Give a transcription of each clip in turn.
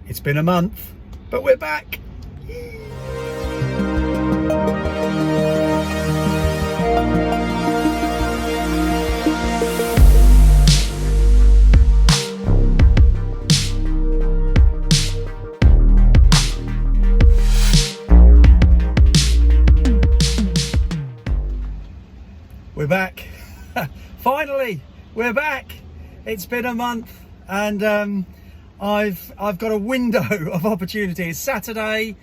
It's been a month, but we're back. We're back. Finally, we're back. It's been a month, and I've got a window of opportunity. It's Saturday.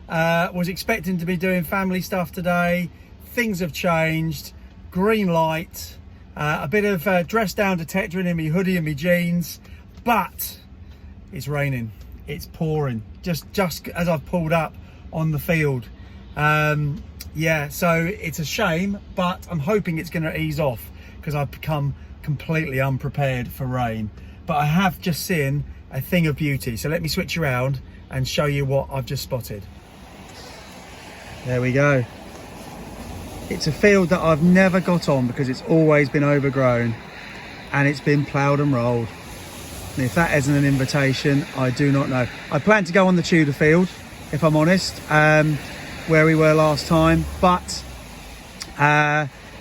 Was expecting to be doing family stuff today. Things have changed. Green light. A bit of dress down detector in my hoodie and my jeans, but it's raining. It's pouring. Just as I've pulled up on the field. Yeah, so it's a shame, but I'm hoping it's going to ease off because I've become completely unprepared for rain. But I have just seen a thing of beauty, so let me switch around and show you what I've just spotted. There we go. It's a field that I've never got on because it's always been overgrown, and it's been ploughed and rolled. And if that isn't an invitation, I do not know. I plan to go on the Tudor Field, if I'm honest, where we were last time, but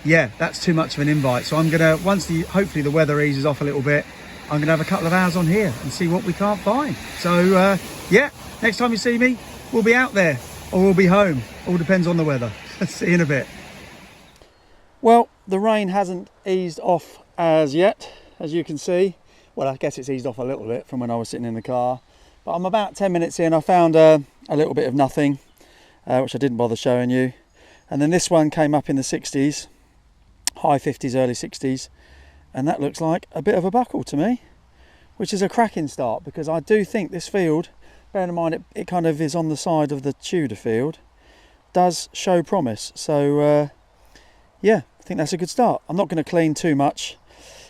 yeah, that's too much of an invite. So I'm gonna, hopefully the weather eases off a little bit, I'm gonna have a couple of hours on here and see what we can't find. So yeah, next time you see me, we'll be out there or we'll be home. All depends on the weather. See you in a bit. Well, the rain hasn't eased off as yet, as you can see. Well, I guess it's eased off a little bit from when I was sitting in the car, but I'm about 10 minutes in. I found a little bit of nothing, which I didn't bother showing you. And then this one came up in the 60s, high 50s, early 60s. And that looks like a bit of a buckle to me, which is a cracking start, because I do think this field, bearing in mind it kind of is on the side of the Tudor Field, does show promise. So yeah, I think that's a good start. I'm not going to clean too much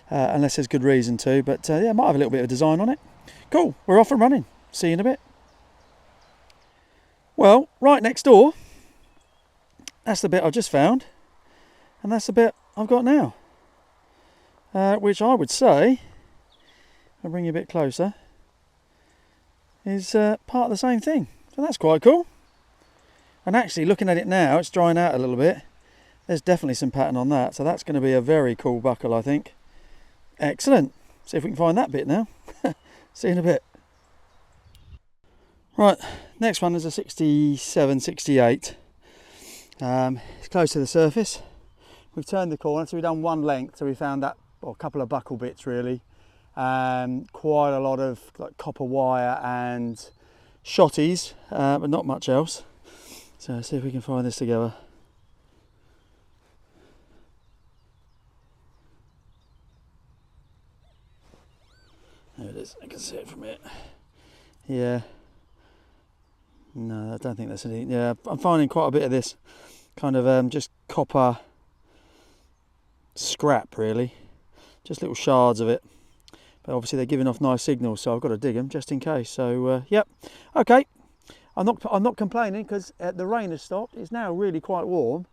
unless there's good reason to, but yeah, I might have a little bit of design on it. Cool, we're off and running. See you in a bit. Well, right next door, that's the bit I just found, and that's the bit I've got now. Which I would say, I'll bring you a bit closer, is part of the same thing. So that's quite cool. And actually, looking at it now, it's drying out a little bit. There's definitely some pattern on that. So that's going to be a very cool buckle, I think. Excellent. See if we can find that bit now. See you in a bit. Right, next one is a 67, 68. It's close to the surface. We've turned the corner, so we've done one length, so we found that, well, a couple of buckle bits really. Quite a lot of like copper wire and shotties, but not much else. So let's see if we can find this together. There it is, I can see it from here. Yeah. No, I don't think that's any. Yeah, I'm finding quite a bit of this kind of just copper scrap really, just little shards of it, but obviously they're giving off nice signals, so I've got to dig them just in case. So yep, okay, I'm not complaining because the rain has stopped. It's now really quite warm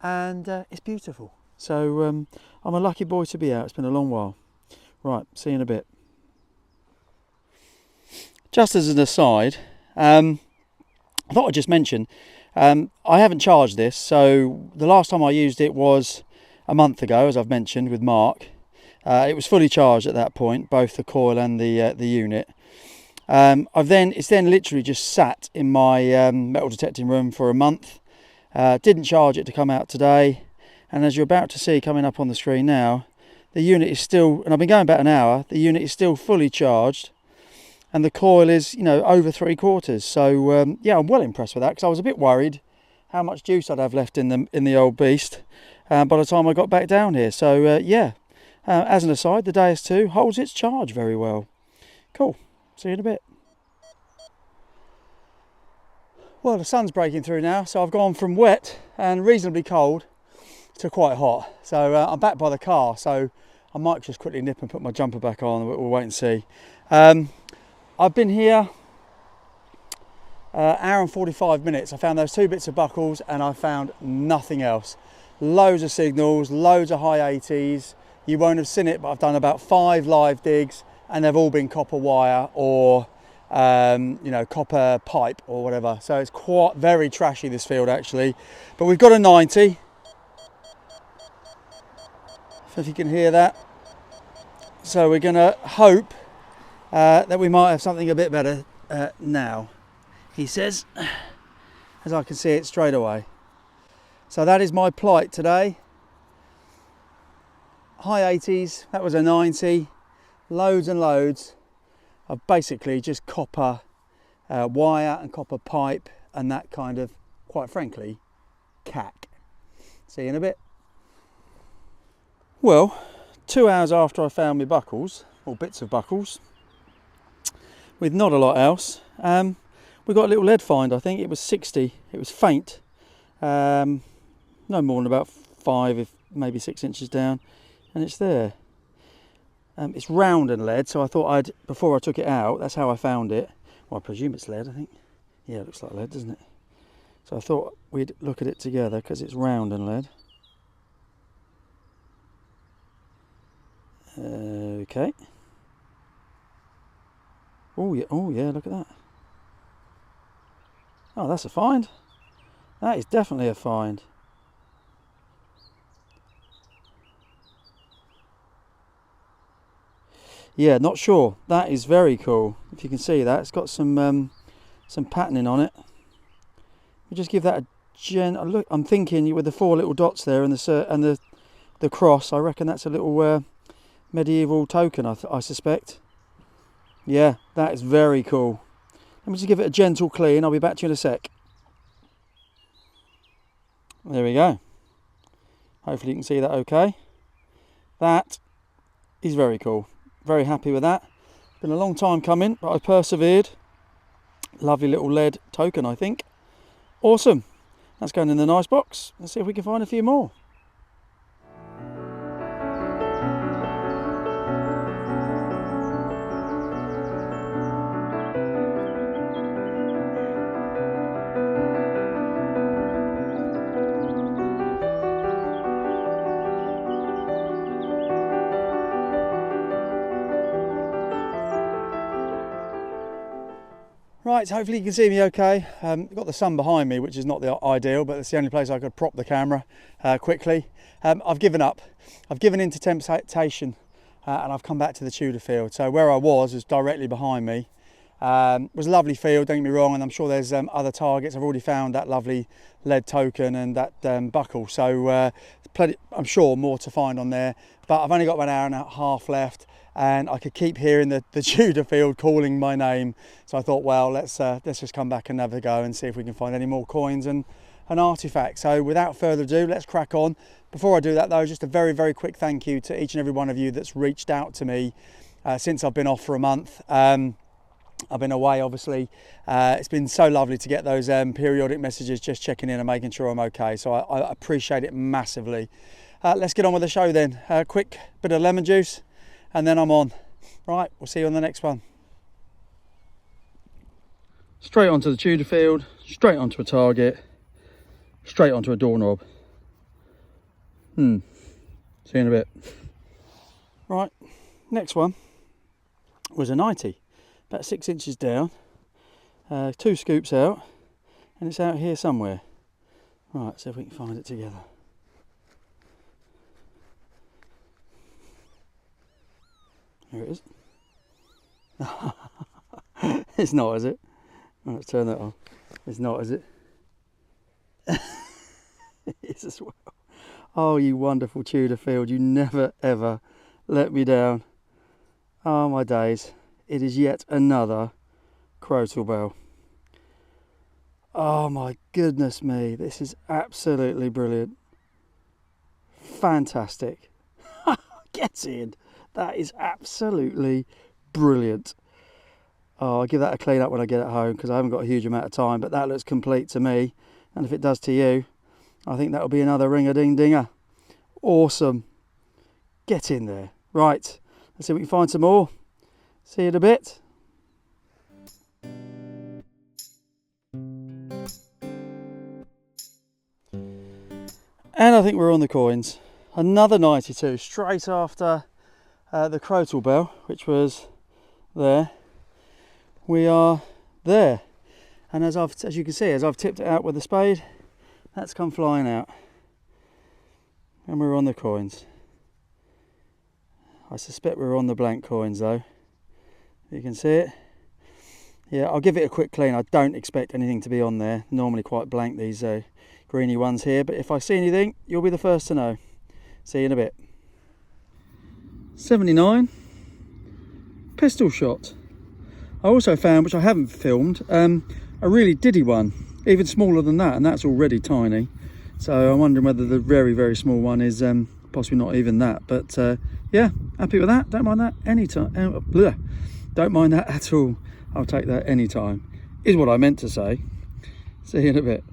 and it's beautiful, so I'm a lucky boy to be out. It's been a long while. Right, see you in a bit. Just as an aside, I thought I'd just mention I haven't charged this, so the last time I used it was a month ago, as I've mentioned with Mark. It was fully charged at that point, both the coil and the unit. It's then literally just sat in my metal detecting room for a month. Didn't charge it to come out today, and as you're about to see coming up on the screen now, the unit is still, and I've been going about an hour, the unit is still fully charged, and the coil is, you know, over 3/4. So yeah, I'm well impressed with that, because I was a bit worried how much juice I'd have left in the old beast by the time I got back down here. So yeah, as an aside, the Deus 2 holds its charge very well. Cool, see you in a bit. Well, the sun's breaking through now, so I've gone from wet and reasonably cold to quite hot. So I'm back by the car, so I might just quickly nip and put my jumper back on. We'll wait and see. I've been here hour and 45 minutes. I found those two bits of buckles and I found nothing else. Loads of signals, loads of high 80s. You won't have seen it, but I've done about 5 live digs and they've all been copper wire or you know, copper pipe or whatever. So it's quite very trashy, this field actually. But we've got a 90. If you can hear that. So we're going to hope that we might have something a bit better now, he says, as I can see it straight away. So that is my plight today. High 80s, that was a 90. Loads and loads of basically just copper wire and copper pipe and that kind of, quite frankly, cack. See you in a bit. Well, 2 hours after I found my buckles, or bits of buckles, with not a lot else, we got a little lead find. I think it was 60. It was faint, no more than about 5, if maybe 6 inches down, and it's there. It's round and lead, so I thought before I took it out, that's how I found it. Well, I presume it's lead, I think. Yeah, it looks like lead, doesn't it? So I thought we'd look at it together because it's round and lead. Okay. Oh yeah, look at that. Oh, that's a find. That is definitely a find. Yeah, not sure. That is very cool. If you can see that, it's got some patterning on it. We just give that a look. I'm thinking with the 4 little dots there and the cross. I reckon that's a little medieval token. I suspect. Yeah, that is very cool. Let me just give it a gentle clean. I'll be back to you in a sec. There we go. Hopefully you can see that okay. That is very cool. Very happy with that. Been a long time coming, but I persevered. Lovely little lead token, I think. Awesome. That's going in the nice box. Let's see if we can find a few more. Right, hopefully you can see me okay. Got the sun behind me, which is not the ideal, but it's the only place I could prop the camera quickly. I've given up. I've given in to temptation and I've come back to the Tudor Field. So where I was directly behind me. It was a lovely field, don't get me wrong, and I'm sure there's other targets. I've already found that lovely lead token and that buckle. So plenty, I'm sure more to find on there, but I've only got about an hour and a half left. And I could keep hearing the Tudor Field calling my name. So I thought, well, let's just come back and have a go and see if we can find any more coins and artifacts. So without further ado, let's crack on. Before I do that though, just a very, very quick thank you to each and every one of you that's reached out to me since I've been off for a month. I've been away, obviously. It's been so lovely to get those periodic messages, just checking in and making sure I'm okay. So I appreciate it massively. Let's get on with the show then. Quick bit of lemon juice. And then I'm on. Right, we'll see you on the next one. Straight onto the Tudor Field, straight onto a target, straight onto a doorknob. See you in a bit. Right, next one was a 90, about 6 inches down, 2 scoops out, and it's out here somewhere. Right, see if we can find it together. Here it is. It's not, is it? Right, let's turn that on. It's not, is it? It is as well. Oh, you wonderful Tudor Field. You never, ever let me down. Oh, my days. It is yet another crotal bell. Oh, my goodness me. This is absolutely brilliant. Fantastic. Get in. That is absolutely brilliant. Oh, I'll give that a clean up when I get it home because I haven't got a huge amount of time, but that looks complete to me. And if it does to you, I think that'll be another ring-a-ding-dinger. Awesome. Get in there. Right, let's see if we can find some more. See you in a bit. And I think we're on the coins. Another 92, straight after the crotal bell, which was there. we are there. And as you can see, as I've tipped it out with the spade, that's come flying out. And we're on the coins. I suspect we're on the blank coins though. You can see it. Yeah, I'll give it a quick clean. I don't expect anything to be on there. Normally quite blank, these greeny ones here. But if I see anything, you'll be the first to know. See you in a bit. 79. Pistol shot. I also found, which I haven't filmed, a really diddy one. Even smaller than that, and that's already tiny. So I'm wondering whether the very, very small one is possibly not even that. But yeah, happy with that. Don't mind that anytime. Don't mind that at all. I'll take that anytime, is what I meant to say. See you in a bit.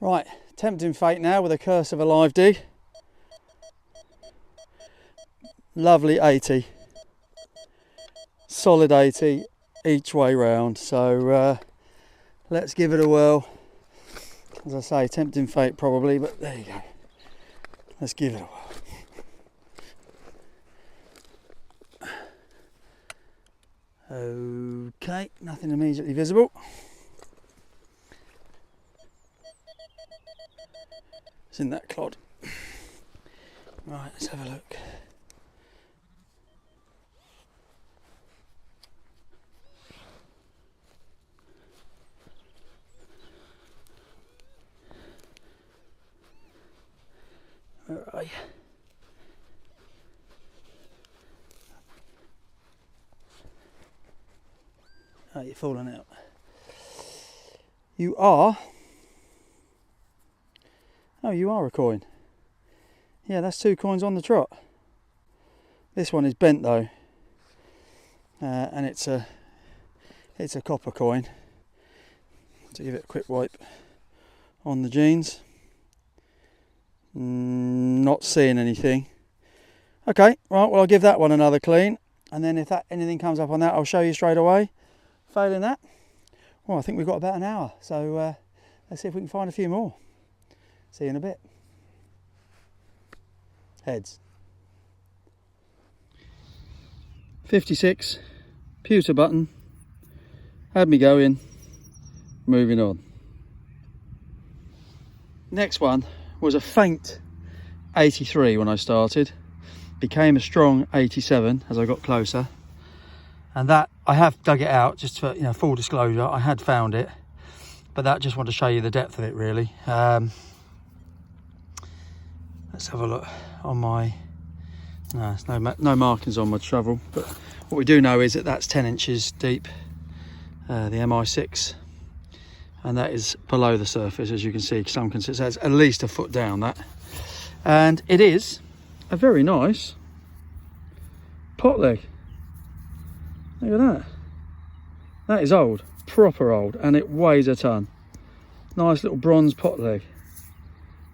Right, tempting fate now with a curse of a live dig. Lovely 80. Solid 80 each way round. So let's give it a whirl. As I say, tempting fate probably, but there you go. Let's give it a whirl. Okay, nothing immediately visible. It's in that clod. Right, let's have a look. Where are you? Oh, you're falling out. You are. Oh, you are a coin. Yeah, that's 2 coins on the trot. This one is bent though, and it's a copper coin. To give it a quick wipe on the jeans. Not seeing anything. Okay, right. Well, I'll give that one another clean, and then if anything comes up on that, I'll show you straight away. Failing that, well, I think we've got about an hour. So let's see if we can find a few more. See you in a bit. Heads. 56, pewter button. Had me going. Moving on. Next one was a faint 83 when I started. Became a strong 87 as I got closer. And that, I have dug it out just for, full disclosure. I had found it, but that just want to show you the depth of it really. Let's have a look on my, no, there's no markings on my shovel, but what we do know is that that's 10 inches deep, the MI6, and that is below the surface, as you can see. Some can see it's at least a foot down, that, and it is a very nice pot leg. Look at that. That is old, proper old, and it weighs a ton. Nice little bronze pot leg,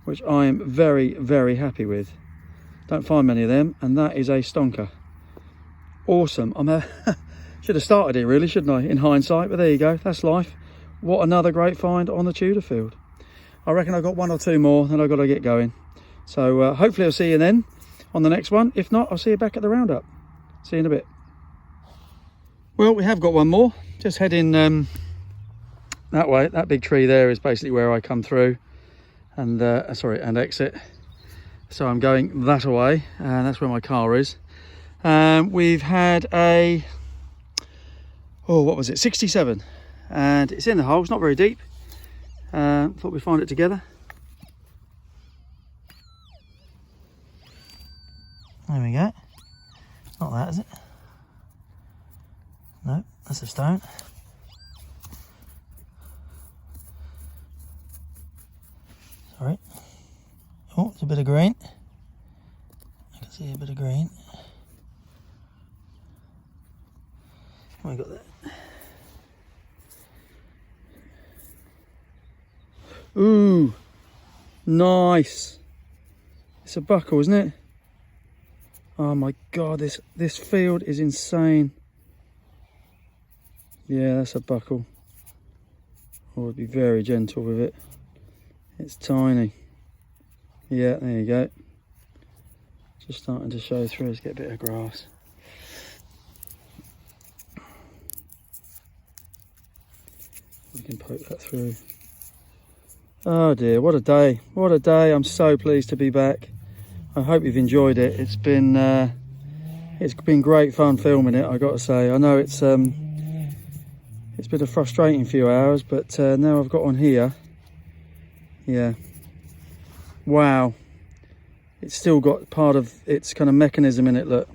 which I am very, very happy with. Don't find many of them, and that is a stonker. Awesome. Should have started it really, shouldn't I, in hindsight, but there you go, that's life. What another great find on the Tudor Field. I reckon I've got 1 or 2 more, then I've got to get going. So hopefully I'll see you then on the next one. If not, I'll see you back at the Roundup. See you in a bit. Well, we have got one more. Just heading that way. That big tree there is basically where I come through and and exit. So I'm going that way, and that's where my car is. We've had a, what was it, 67, and it's in the hole. It's not very deep. Thought we'd find it together. There we go. Not that, is it? No, that's a stone. Sorry. Oh, it's a bit of green. I can see a bit of green. Oh, I got that. Ooh, nice. It's a buckle, isn't it? Oh my God, this field is insane. Yeah, that's a buckle. I would be very gentle with it. It's tiny. Yeah, there you go. Just starting to show through. Let's get a bit of grass. We can poke that through. Oh dear, what a day. What a day. I'm so pleased to be back. I hope you've enjoyed it. It's been great fun filming it, I got to say. I know it's been a frustrating few hours, but now I've got on here. Yeah. Wow. It's still got part of its kind of mechanism in it, look.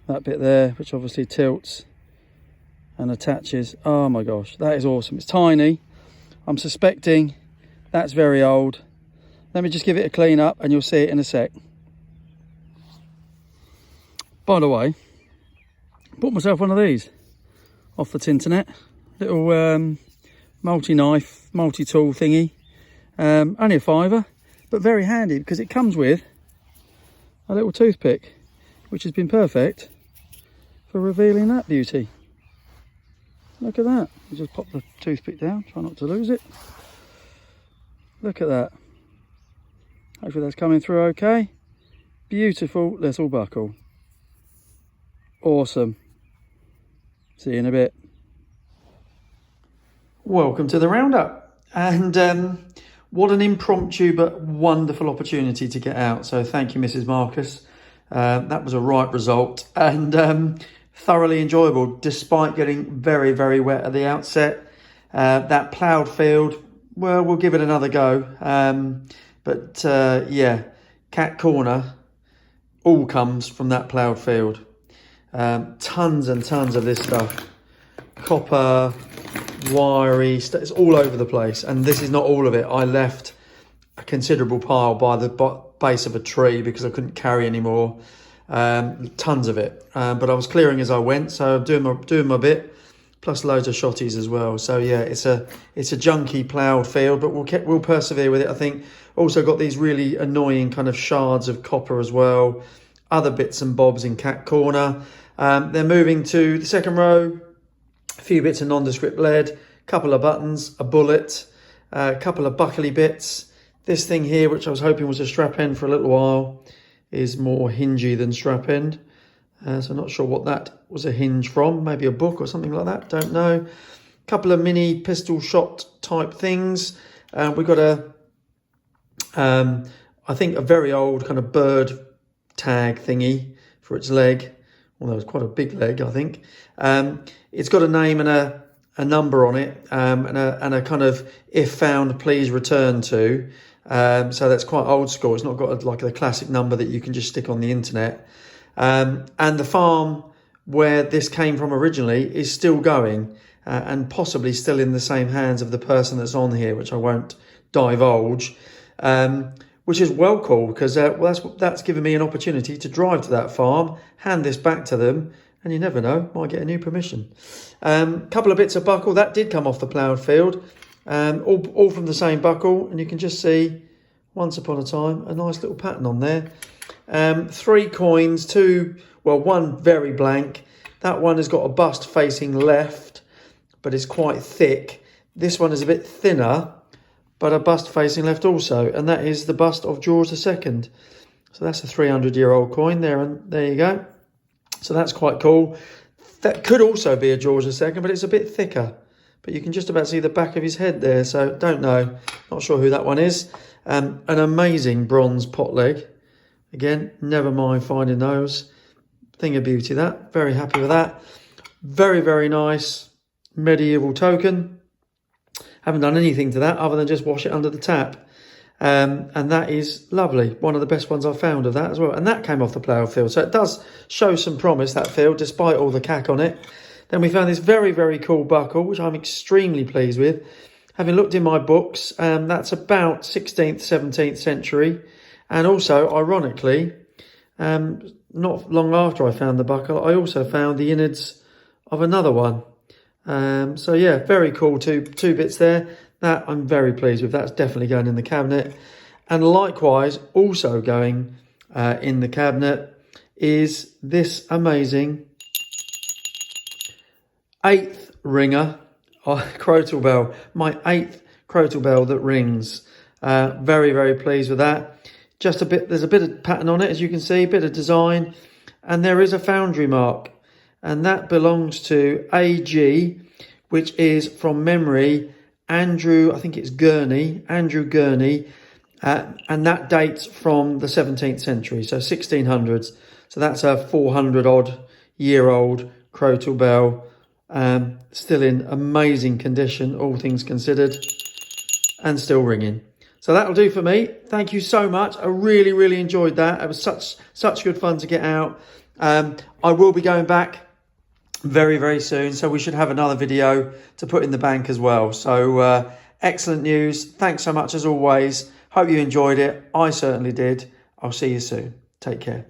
That bit there, which obviously tilts and attaches. Oh my gosh, that is awesome. It's tiny. I'm suspecting that's very old. Let me just give it a clean up and you'll see it in a sec. By the way, bought myself one of these off the internet. Little multi-knife, multi-tool thingy. Only a £5, but very handy because it comes with a little toothpick, which has been perfect for revealing that beauty. Look at that. You just pop the toothpick down, try not to lose it. Look at that. Hopefully that's coming through okay. Beautiful little buckle. Awesome. See you in a bit. Welcome to the Roundup. And what an impromptu but wonderful opportunity to get out. So thank you, Mrs. Marcus. That was a right result. And thoroughly enjoyable, despite getting very, very wet at the outset. That ploughed field, well, we'll give it another go. Yeah, Cat Corner all comes from that ploughed field. Tons and tons of this stuff. Copper, wiry, it's all over the place. And this is not all of it. I left a considerable pile by the base of a tree because I couldn't carry any more. Tons of it, but I was clearing as I went, so I'm doing my bit, plus loads of shotties as well. So yeah, it's a junky ploughed field, but we'll persevere with it. I think also got these really annoying kind of shards of copper as well, other bits and bobs in Cat Corner. They're moving to the second row, a few bits of nondescript lead, a couple of buttons, a bullet, a couple of buckly bits. This thing here, which I was hoping was a strap end for a little while, is more hingy than strap end. So I'm not sure what that was a hinge from. Maybe a book or something like that. Don't know. A couple of mini pistol shot type things. We've got I think a very old kind of bird tag thingy for its leg. Although it's quite a big leg, I think. It's got a name and a number on it, and a kind of if found, please return to. So that's quite old school. It's not got like the classic number that you can just stick on the internet. And the farm where this came from originally is still going, and possibly still in the same hands of the person that's on here, which I won't divulge, which is well cool because that's given me an opportunity to drive to that farm, hand this back to them, and you never know, might get a new permission. Couple of bits of buckle that did come off the ploughed field. All from the same buckle, and you can just see once upon a time a nice little pattern on there. 3 coins, one very blank. That one has got a bust facing left, but it's quite thick. This one is a bit thinner, but a bust facing left also, and that is the bust of George II. So that's a 300-year-old coin there, and there you go. So that's quite cool. That could also be a George II, but it's a bit thicker. But you can just about see the back of his head there, so don't know. Not sure who that one is. An amazing bronze pot leg. Again, never mind finding those. Thing of beauty, that. Very happy with that. Very, very nice medieval token. Haven't done anything to that other than just wash it under the tap. And that is lovely. One of the best ones I've found of that as well. And that came off the ploughed field. So it does show some promise, that field, despite all the cack on it. Then we found this very, very cool buckle, which I'm extremely pleased with. Having looked in my books, that's about 16th, 17th century. And also, ironically, not long after I found the buckle, I also found the innards of another one. So yeah, very cool, two bits there. That I'm very pleased with. That's definitely going in the cabinet. And likewise, also going in the cabinet is this amazing 8th ringer, crotal bell. My 8th crotal bell that rings. Very, very pleased with that. Just a bit, there's a bit of pattern on it, as you can see, a bit of design, and there is a foundry mark, and that belongs to AG, which is from memory Andrew, I think it's Andrew Gurney, and that dates from the 17th century, so 1600s. So that's a 400 odd year old crotal bell, still in amazing condition, all things considered, and still ringing. So that'll do for me. Thank you so much. I really, really enjoyed that. It was such good fun to get out. I will be going back very, very soon, so we should have another video to put in the bank as well. So excellent news. Thanks so much as always. Hope you enjoyed it. I certainly did. I'll see you soon. Take care.